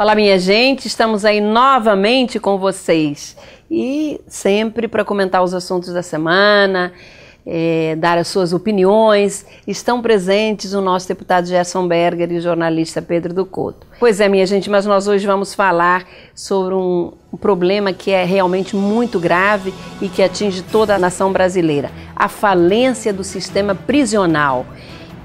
Olá, minha gente, estamos aí novamente com vocês e sempre para comentar os assuntos da semana, dar as suas opiniões. Estão presentes o nosso deputado Gerson Berger e o jornalista Pedro do Couto. Pois é, minha gente, mas nós hoje vamos falar sobre um problema que é realmente muito grave e que atinge toda a nação brasileira: a falência do sistema prisional.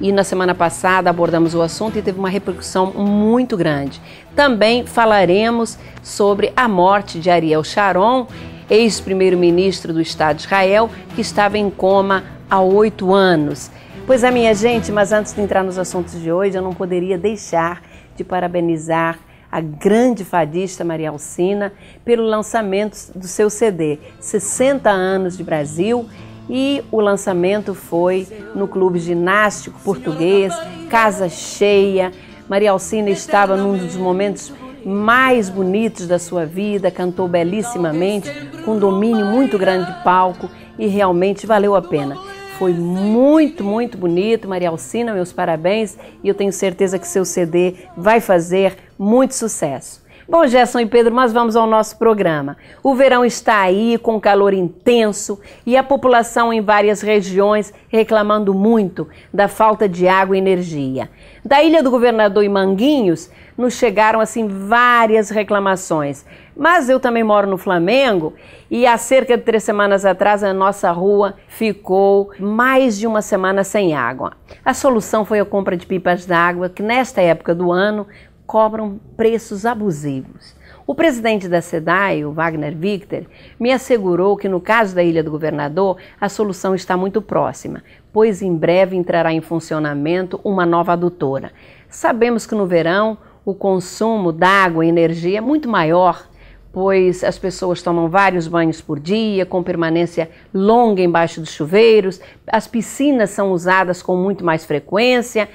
E na semana passada abordamos o assunto e teve uma repercussão muito grande. Também falaremos sobre a morte de Ariel Sharon, ex-primeiro-ministro do Estado de Israel, que estava em coma há 8 anos. Pois é, minha gente, mas antes de entrar nos assuntos de hoje, eu não poderia deixar de parabenizar a grande fadista Maria Alcina pelo lançamento do seu CD, 60 anos de Brasil. E o lançamento foi no Clube Ginástico Português, casa cheia. Maria Alcina estava num dos momentos mais bonitos da sua vida, cantou belíssimamente, com domínio muito grande de palco e realmente valeu a pena. Foi muito, muito bonito. Maria Alcina, meus parabéns, e eu tenho certeza que seu CD vai fazer muito sucesso. Bom, Gerson e Pedro, mas vamos ao nosso programa. O verão está aí com calor intenso e a população em várias regiões reclamando muito da falta de água e energia. Da Ilha do Governador e Manguinhos nos chegaram assim várias reclamações. Mas eu também moro no Flamengo e há cerca de 3 semanas atrás a nossa rua ficou mais de uma semana sem água. A solução foi a compra de pipas d'água que nesta época do ano cobram preços abusivos. O presidente da SEDAI, o Wagner Victor, me assegurou que no caso da Ilha do Governador a solução está muito próxima, pois em breve entrará em funcionamento uma nova adutora. Sabemos que no verão o consumo d'água e energia é muito maior, pois as pessoas tomam vários banhos por dia, com permanência longa embaixo dos chuveiros, as piscinas são usadas com muito mais frequência,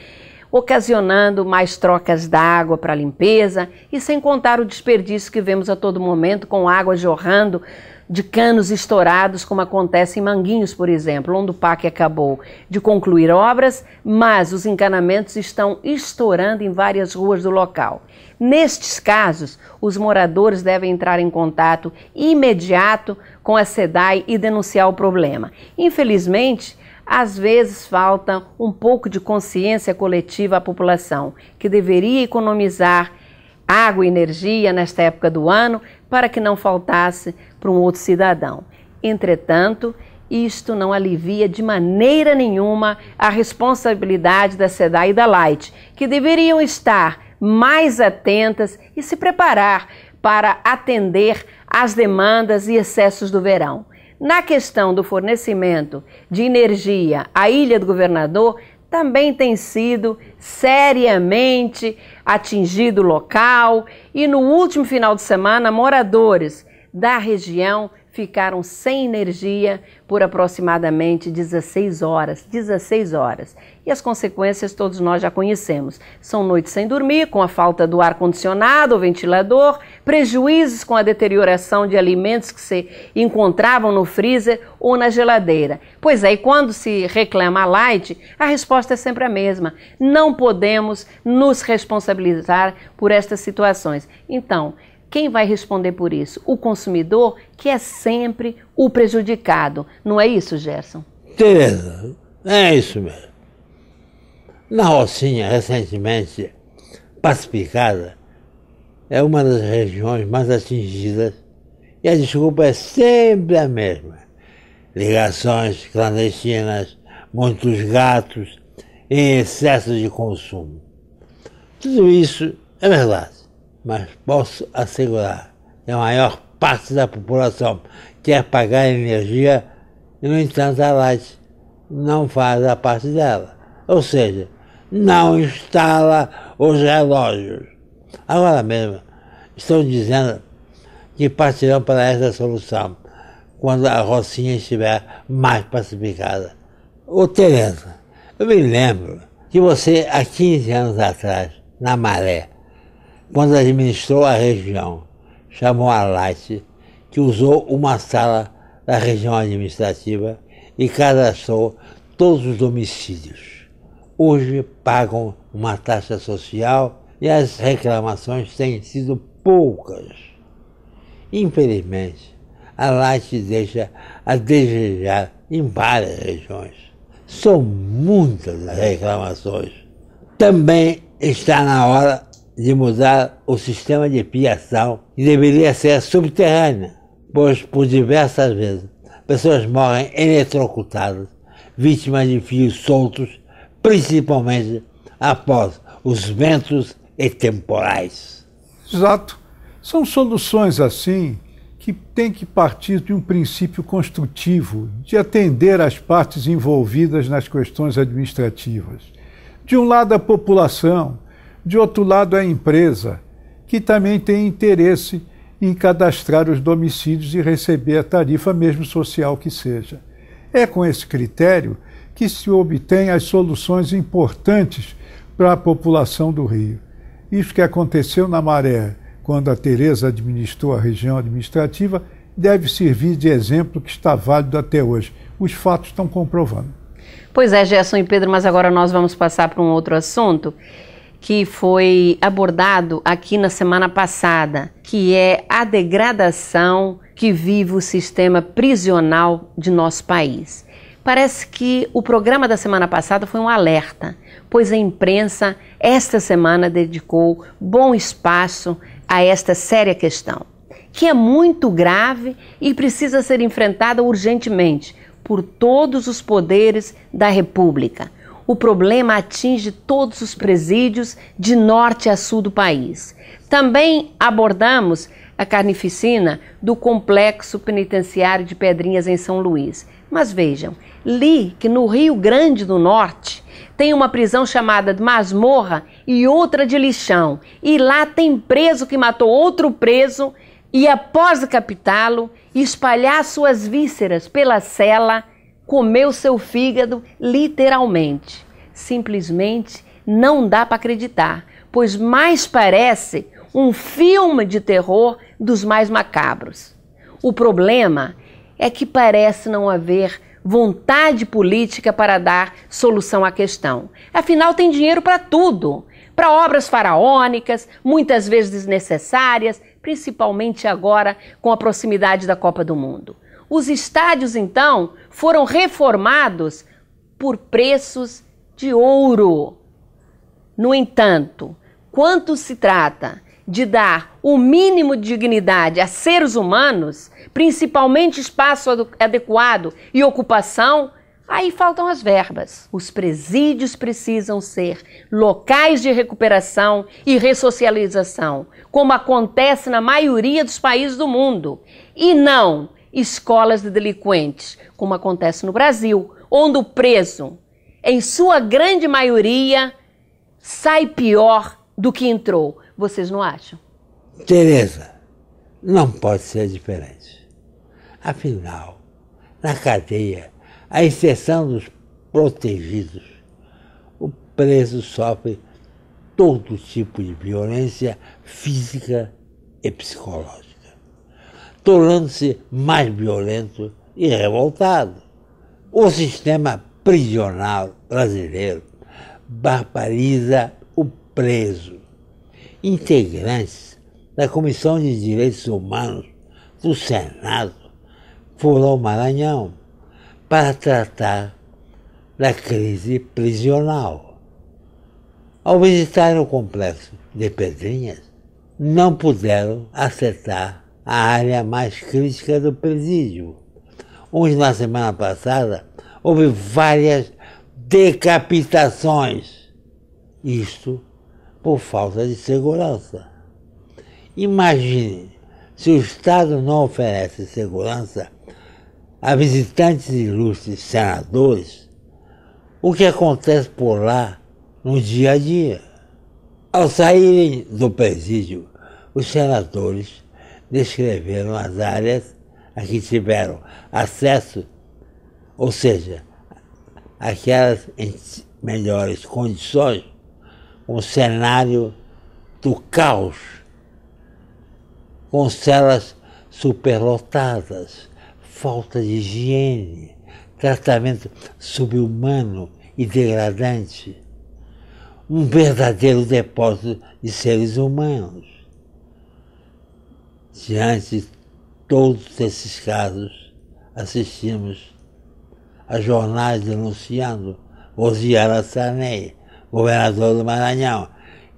ocasionando mais trocas d'água para limpeza e sem contar o desperdício que vemos a todo momento com água jorrando de canos estourados, como acontece em Manguinhos, por exemplo, onde o PAC acabou de concluir obras, mas os encanamentos estão estourando em várias ruas do local. Nestes casos, os moradores devem entrar em contato imediato com a SEDAI e denunciar o problema. Infelizmente, às vezes falta um pouco de consciência coletiva à população, que deveria economizar água e energia nesta época do ano para que não faltasse para um outro cidadão. Entretanto, isto não alivia de maneira nenhuma a responsabilidade da SEDAI e da Light, que deveriam estar mais atentas e se preparar para atender às demandas e excessos do verão. Na questão do fornecimento de energia à Ilha do Governador, também tem sido seriamente atingido o local e no último final de semana, moradores da região ficaram sem energia por aproximadamente 16 horas. 16 horas. E as consequências todos nós já conhecemos. São noites sem dormir, com a falta do ar-condicionado ou ventilador, prejuízos com a deterioração de alimentos que se encontravam no freezer ou na geladeira. Pois é, e quando se reclama a Light, a resposta é sempre a mesma. Não podemos nos responsabilizar por estas situações. Então, quem vai responder por isso? O consumidor, que é sempre o prejudicado. Não é isso, Gerson? Tereza, é isso mesmo. Na Rocinha, recentemente pacificada, é uma das regiões mais atingidas e a desculpa é sempre a mesma. Ligações clandestinas, muitos gatos e excesso de consumo. Tudo isso é verdade. Mas posso assegurar que a maior parte da população quer pagar energia e, no entanto, a Light não faz a parte dela. Ou seja, não instala os relógios. Agora mesmo, estão dizendo que partirão para essa solução quando a Rocinha estiver mais pacificada. Ô Tereza, eu me lembro que você, há 15 anos atrás, na Maré, quando administrou a região, chamou a Light, que usou uma sala da região administrativa e cadastrou todos os domicílios. Hoje pagam uma taxa social e as reclamações têm sido poucas. Infelizmente, a Light deixa a desejar em várias regiões. São muitas as reclamações. Também está na hora de mudar o sistema de fiação, que deveria ser subterrânea, pois por diversas vezes pessoas morrem eletrocutadas, vítimas de fios soltos, principalmente após os ventos e temporais. Exato. São soluções assim que têm que partir de um princípio construtivo, de atender as partes envolvidas nas questões administrativas. De um lado a população, de outro lado a empresa, que também tem interesse em cadastrar os domicílios e receber a tarifa, mesmo social que seja. É com esse critério que se obtém as soluções importantes para a população do Rio. Isso que aconteceu na Maré, quando a Tereza administrou a região administrativa, deve servir de exemplo que está válido até hoje. Os fatos estão comprovando. Pois é, Gerson e Pedro, mas agora nós vamos passar para um outro assunto que foi abordado aqui na semana passada, que é a degradação que vive o sistema prisional de nosso país. Parece que o programa da semana passada foi um alerta, pois a imprensa esta semana dedicou bom espaço a esta séria questão, que é muito grave e precisa ser enfrentada urgentemente por todos os poderes da República. O problema atinge todos os presídios de norte a sul do país. Também abordamos a carnificina do Complexo Penitenciário de Pedrinhas em São Luís. Mas vejam, li que no Rio Grande do Norte tem uma prisão chamada de Masmorra e outra de Lixão. E lá tem preso que matou outro preso e após decapitá-lo, espalhar suas vísceras pela cela, comeu seu fígado literalmente. Simplesmente não dá para acreditar, pois mais parece um filme de terror dos mais macabros. O problema é que parece não haver vontade política para dar solução à questão. Afinal, tem dinheiro para tudo, para obras faraônicas, muitas vezes desnecessárias, principalmente agora com a proximidade da Copa do Mundo. Os estádios, então, foram reformados por preços de ouro. No entanto, quando se trata de dar o mínimo de dignidade a seres humanos, principalmente espaço adequado e ocupação, aí faltam as verbas. Os presídios precisam ser locais de recuperação e ressocialização, como acontece na maioria dos países do mundo, e não escolas de delinquentes, como acontece no Brasil, onde o preso, em sua grande maioria, sai pior do que entrou. Vocês não acham? Tereza, não pode ser diferente. Afinal, na cadeia, à exceção dos protegidos, o preso sofre todo tipo de violência física e psicológica, tornando-se mais violento e revoltado. O sistema prisional brasileiro barbariza o preso. Integrantes da Comissão de Direitos Humanos do Senado foram ao Maranhão para tratar da crise prisional. Ao visitar o complexo de Pedrinhas, não puderam acertar a área mais crítica do presídio, onde na semana passada houve várias decapitações. Isto por falta de segurança. Imagine se o Estado não oferece segurança a visitantes ilustres senadores, o que acontece por lá no dia a dia. Ao saírem do presídio, os senadores descreveram as áreas a que tiveram acesso, ou seja, aquelas em melhores condições, um cenário do caos, com celas superlotadas, falta de higiene, tratamento subhumano e degradante. um verdadeiro depósito de seres humanos. Diante de todos esses casos, assistimos a jornais denunciando Rosiara Sarney, governador do Maranhão,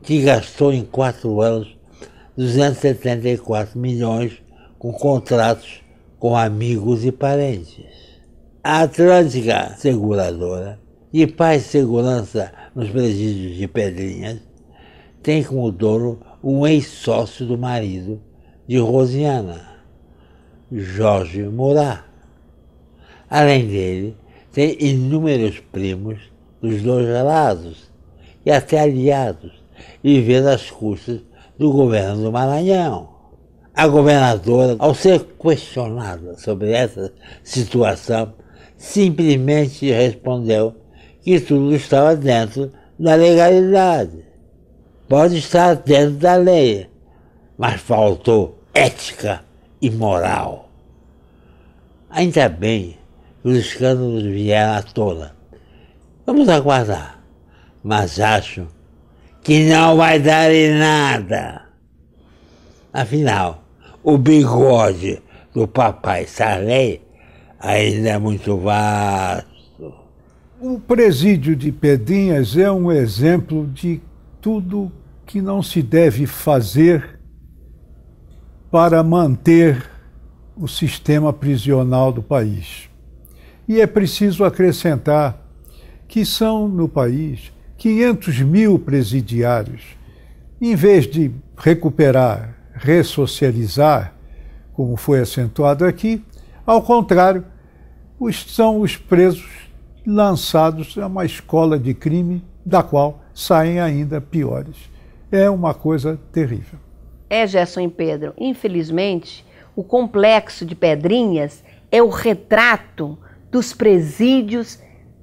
que gastou em 4 anos 274 milhões com contratos com amigos e parentes. A Atlântica Seguradora, de paz e segurança nos presídios de Pedrinhas, tem como dono um ex-sócio do marido de Rosiana, Jorge Murat. Além dele, tem inúmeros primos dos dois lados e até aliados, e vê às custas do governo do Maranhão. A governadora, ao ser questionada sobre essa situação, simplesmente respondeu que tudo estava dentro da legalidade. Pode estar dentro da lei, mas faltou ética e moral. Ainda bem que os escândalos vieram à tona. Vamos aguardar, mas acho que não vai dar em nada. Afinal, o bigode do papai Sarney ainda é muito vasto. O presídio de Pedrinhas é um exemplo de tudo que não se deve fazer para manter o sistema prisional do país. E é preciso acrescentar que são no país 500 mil presidiários. Em vez de recuperar, ressocializar, como foi acentuado aqui, ao contrário, são os presos lançados a uma escola de crime da qual saem ainda piores. É uma coisa terrível. Gerson e Pedro, infelizmente, o complexo de Pedrinhas é o retrato dos presídios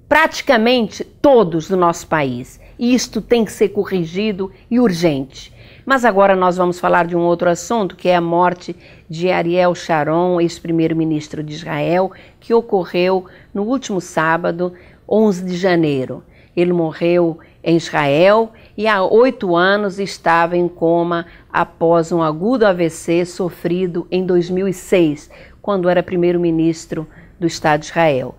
praticamente todos do nosso país. E isto tem que ser corrigido e urgente. Mas agora nós vamos falar de um outro assunto, que é a morte de Ariel Sharon, ex-primeiro-ministro de Israel, que ocorreu no último sábado, 11 de janeiro. Ele morreu em Israel e há 8 anos estava em coma após um agudo AVC sofrido em 2006, quando era primeiro-ministro do Estado de Israel.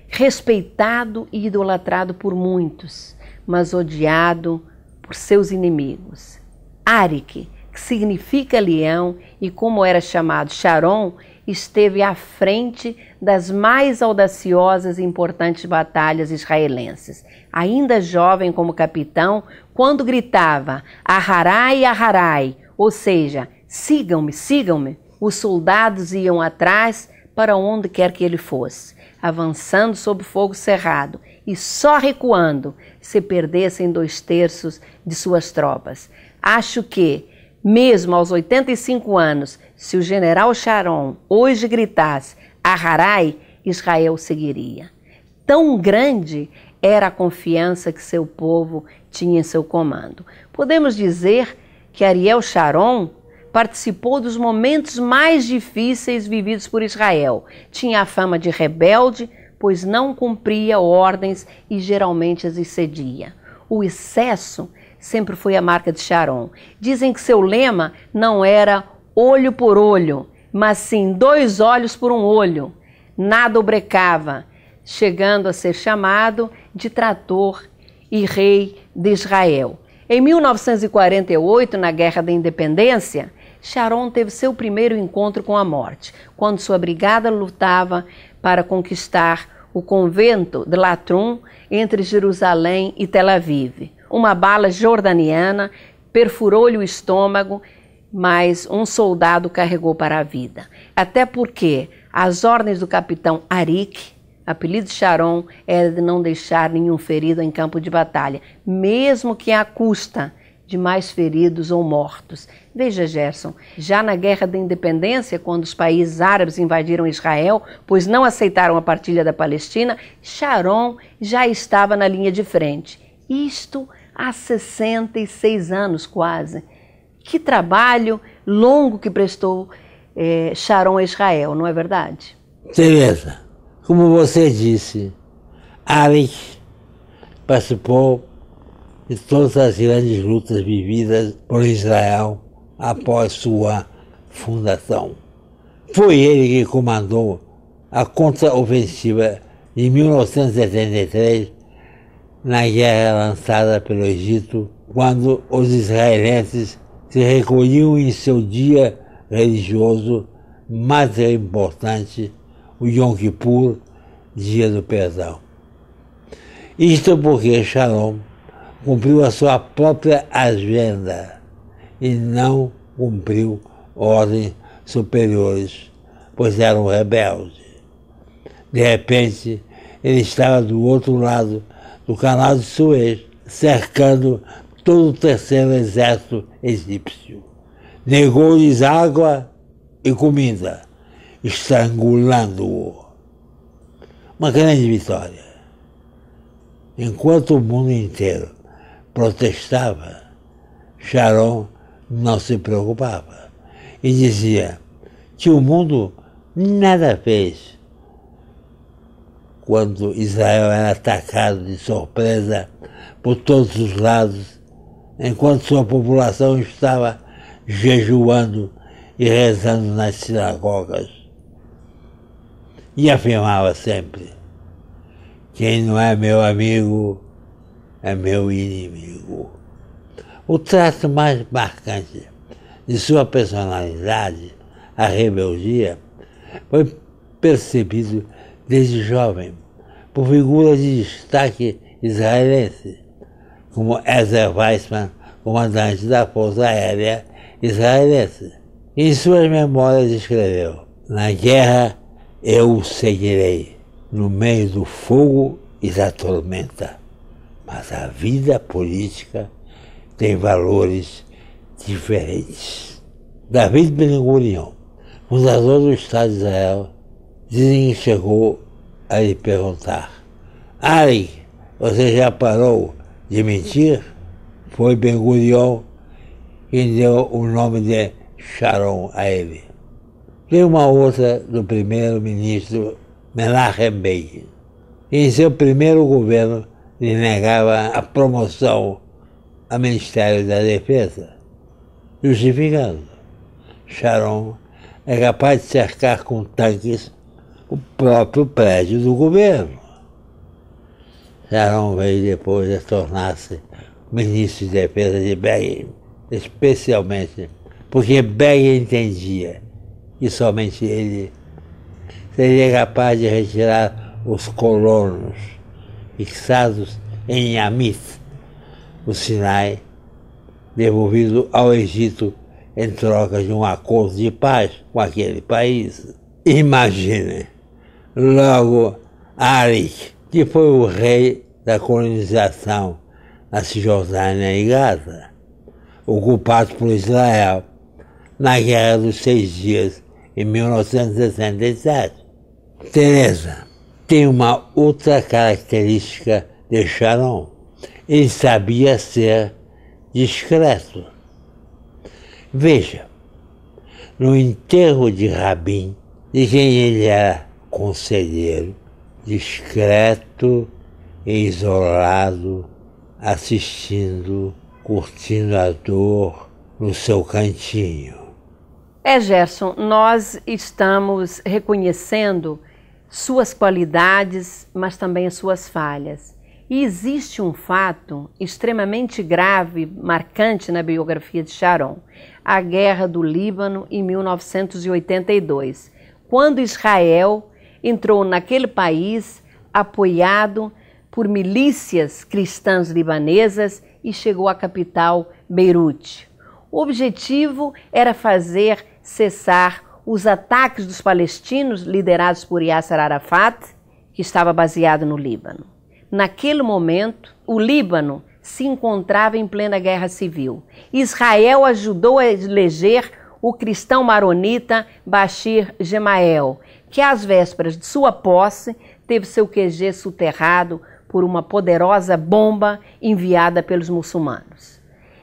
Respeitado e idolatrado por muitos, mas odiado por seus inimigos. Arik, que significa leão, e como era chamado Sharon, esteve à frente das mais audaciosas e importantes batalhas israelenses. Ainda jovem como capitão, quando gritava "Aharai, Aharai", ou seja, sigam-me, sigam-me, os soldados iam atrás para onde quer que ele fosse, avançando sob fogo cerrado e só recuando se perdessem 2/3 de suas tropas. Acho que, mesmo aos 85 anos, se o general Sharon hoje gritasse "Aharai", Israel seguiria. Tão grande era a confiança que seu povo tinha em seu comando. Podemos dizer que Ariel Sharon participou dos momentos mais difíceis vividos por Israel. Tinha a fama de rebelde, pois não cumpria ordens e geralmente as excedia. O excesso sempre foi a marca de Sharon. Dizem que seu lema não era olho por olho, mas sim 2 olhos por 1 olho. Nada o brecava, chegando a ser chamado de trator e rei de Israel. Em 1948, na Guerra da Independência, Sharon teve seu primeiro encontro com a morte, quando sua brigada lutava para conquistar o convento de Latrum entre Jerusalém e Tel Aviv. Uma bala jordaniana perfurou-lhe o estômago, mas um soldado carregou para a vida. Até porque as ordens do capitão Arik, apelido de Sharon, era de não deixar nenhum ferido em campo de batalha, mesmo que à custa de mais feridos ou mortos. Veja, Gerson, já na Guerra da Independência, quando os países árabes invadiram Israel, pois não aceitaram a partilha da Palestina, Sharon já estava na linha de frente. Isto há 66 anos quase. Que trabalho longo que prestou Sharon a Israel, não é verdade? Tereza, como você disse, Arik participou de todas as grandes lutas vividas por Israel após sua fundação. Foi ele que comandou a contra-ofensiva de 1973 na guerra lançada pelo Egito, quando os israelenses se recolhiam em seu dia religioso mais importante, o Yom Kippur, Dia do Perdão. Isto porque Sharon cumpriu a sua própria agenda e não cumpriu ordens superiores, pois era um rebelde. De repente, ele estava do outro lado do canal de Suez, cercando todo o terceiro exército egípcio. Negou-lhes água e comida, estrangulando-o. Uma grande vitória. Enquanto o mundo inteiro protestava, Sharon não se preocupava e dizia que o mundo nada fez quando Israel era atacado de surpresa por todos os lados, enquanto sua população estava jejuando e rezando nas sinagogas. E afirmava sempre: quem não é meu amigo é meu inimigo. O traço mais marcante de sua personalidade, a rebeldia, foi percebido desde jovem por figuras de destaque israelense, como Ezer Weizman, comandante da Força Aérea Israelense. Em suas memórias escreveu: na guerra eu o seguirei, no meio do fogo e da tormenta, mas a vida política tem valores diferentes. David Ben-Gurion, fundador do Estado de Israel, dizem que chegou a lhe perguntar: Ari, você já parou de mentir? Foi Ben-Gurion quem deu o nome de Sharon a ele. Tem uma outra do primeiro-ministro Menachem Begin. Em seu primeiro governo, lhe negava a promoção ao Ministério da Defesa, justificando: Sharon é capaz de cercar com tanques o próprio prédio do governo. Sharon veio depois a tornar-se ministro de Defesa de Begin, especialmente porque Begin entendia que somente ele seria capaz de retirar os colonos fixados em Yamit, o Sinai, devolvido ao Egito em troca de um acordo de paz com aquele país. Imagine, logo Arik, que foi o rei da colonização na Cisjordânia e Gaza, ocupado por Israel na Guerra dos 6 Dias, em 1967. Teresa tem uma outra característica de Sharon: ele sabia ser discreto. Veja, no enterro de Rabin, de quem ele era conselheiro, discreto e isolado, assistindo, curtindo a dor no seu cantinho. Gerson, nós estamos reconhecendo suas qualidades, mas também as suas falhas. E existe um fato extremamente grave, marcante na biografia de Sharon: a Guerra do Líbano em 1982, quando Israel entrou naquele país apoiado por milícias cristãs libanesas e chegou à capital, Beirute. O objetivo era fazer cessar os ataques dos palestinos liderados por Yasser Arafat, que estava baseado no Líbano. Naquele momento, o Líbano se encontrava em plena guerra civil. Israel ajudou a eleger o cristão maronita Bashir Gemayel, que às vésperas de sua posse teve seu QG soterrado por uma poderosa bomba enviada pelos muçulmanos.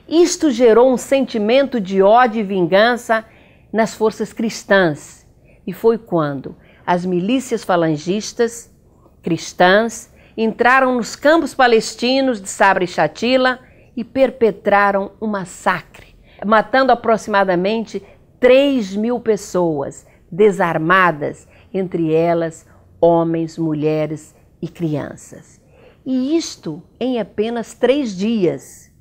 Isto gerou um sentimento de ódio e vingança nas forças cristãs, e foi quando as milícias falangistas cristãs entraram nos campos palestinos de Sabra e Shatila e perpetraram um massacre, matando aproximadamente 3.000 pessoas desarmadas, entre elas homens, mulheres e crianças. E isto em apenas 3 dias.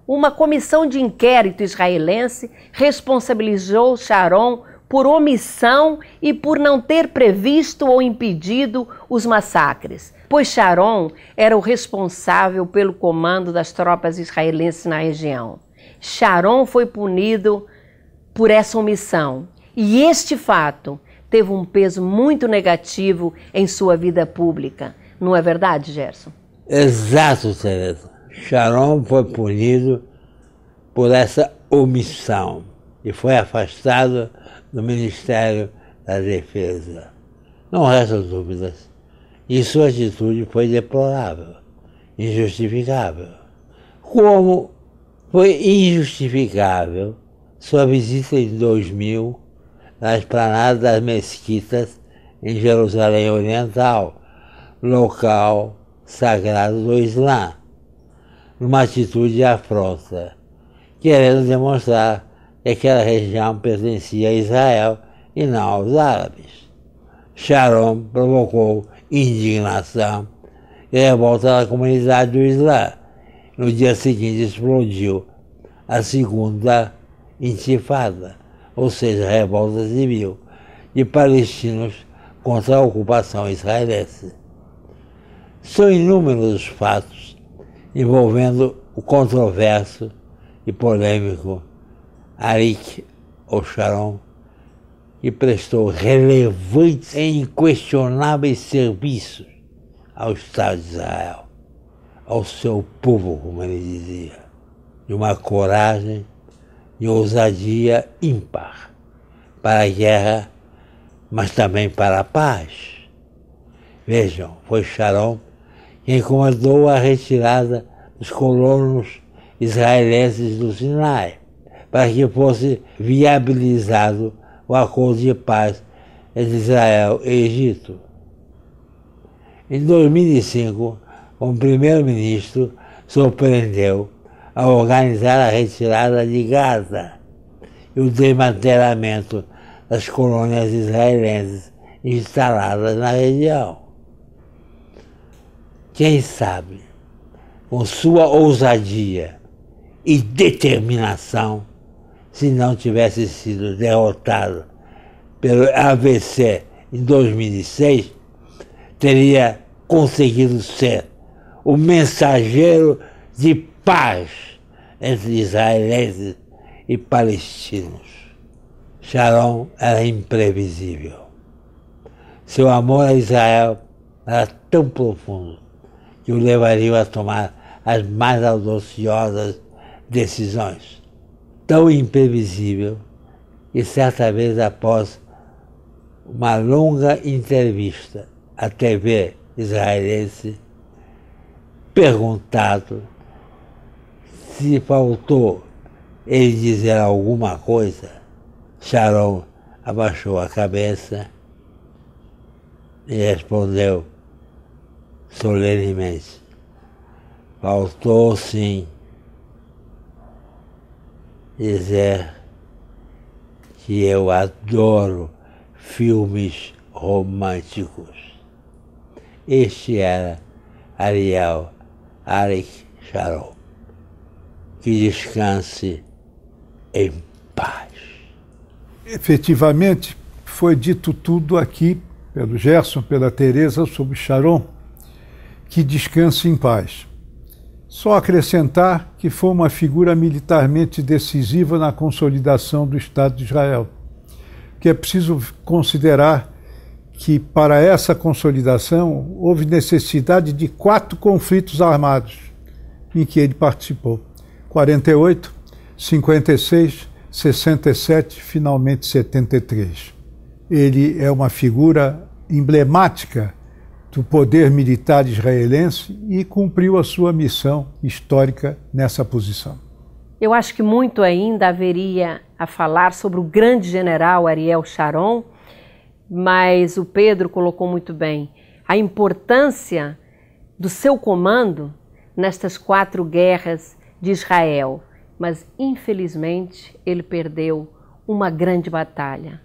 Uma comissão de inquérito israelense responsabilizou Sharon por omissão e por não ter previsto ou impedido os massacres, pois Sharon era o responsável pelo comando das tropas israelenses na região. Sharon foi punido por essa omissão, e este fato teve um peso muito negativo em sua vida pública. Não é verdade, Gerson? Exato, Tereza. Sharon foi punido por essa omissão e foi afastado do Ministério da Defesa. Não resta dúvidas. E sua atitude foi deplorável, injustificável. Como foi injustificável sua visita em 2000 na esplanada das mesquitas em Jerusalém Oriental, local sagrado do Islã, numa atitude de afronta, querendo demonstrar que aquela região pertencia a Israel e não aos árabes. Sharon provocou indignação e revolta na comunidade do Islã. No dia seguinte explodiu a segunda intifada, ou seja, a revolta civil de palestinos contra a ocupação israelense. São inúmeros os fatos envolvendo o controverso e polêmico Arik ou Sharon, que prestou relevantes e inquestionáveis serviços ao Estado de Israel, ao seu povo, como ele dizia, de uma coragem e ousadia ímpar para a guerra, mas também para a paz. Vejam, foi Sharon quem comandou a retirada dos colonos israelenses do Sinai, para que fosse viabilizado o acordo de paz entre Israel e Egito. Em 2005, o primeiro-ministro surpreendeu a organizar a retirada de Gaza e o desmantelamento das colônias israelenses instaladas na região. Quem sabe, com sua ousadia e determinação, se não tivesse sido derrotado pelo AVC em 2006, teria conseguido ser o mensageiro de paz entre israelenses e palestinos. Sharon era imprevisível. Seu amor a Israel era tão profundo que o levaria a tomar as mais audaciosas decisões. Tão imprevisível que certa vez, após uma longa entrevista à TV israelense, perguntado se faltou ele dizer alguma coisa, Sharon abaixou a cabeça e respondeu solenemente: faltou sim dizer que eu adoro filmes românticos. Este era Arik Sharon. Que descanse em paz. Efetivamente, foi dito tudo aqui pelo Gerson, pela Tereza, sobre Sharon. Que descanse em paz. Só acrescentar que foi uma figura militarmente decisiva na consolidação do Estado de Israel. Que é preciso considerar que, para essa consolidação, houve necessidade de 4 conflitos armados em que ele participou. 48, 56, 67, finalmente 73. Ele é uma figura emblemática do poder militar israelense e cumpriu a sua missão histórica nessa posição. Eu acho que muito ainda haveria a falar sobre o grande general Ariel Sharon, mas o Pedro colocou muito bem a importância do seu comando nestas 4 guerras de Israel, mas infelizmente ele perdeu uma grande batalha,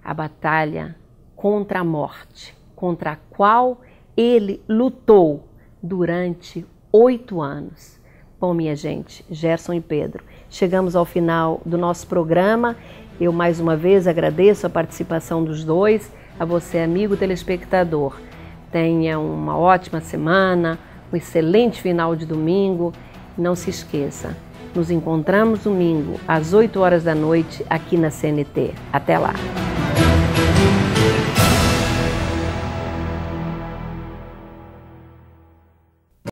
a batalha contra a morte, contra a qual ele lutou durante 8 anos. Bom, minha gente, Gerson e Pedro, chegamos ao final do nosso programa. Eu mais uma vez agradeço a participação dos dois, a você, amigo telespectador. Tenha uma ótima semana, um excelente final de domingo. Não se esqueça, nos encontramos domingo às 8 horas da noite aqui na CNT. Até lá!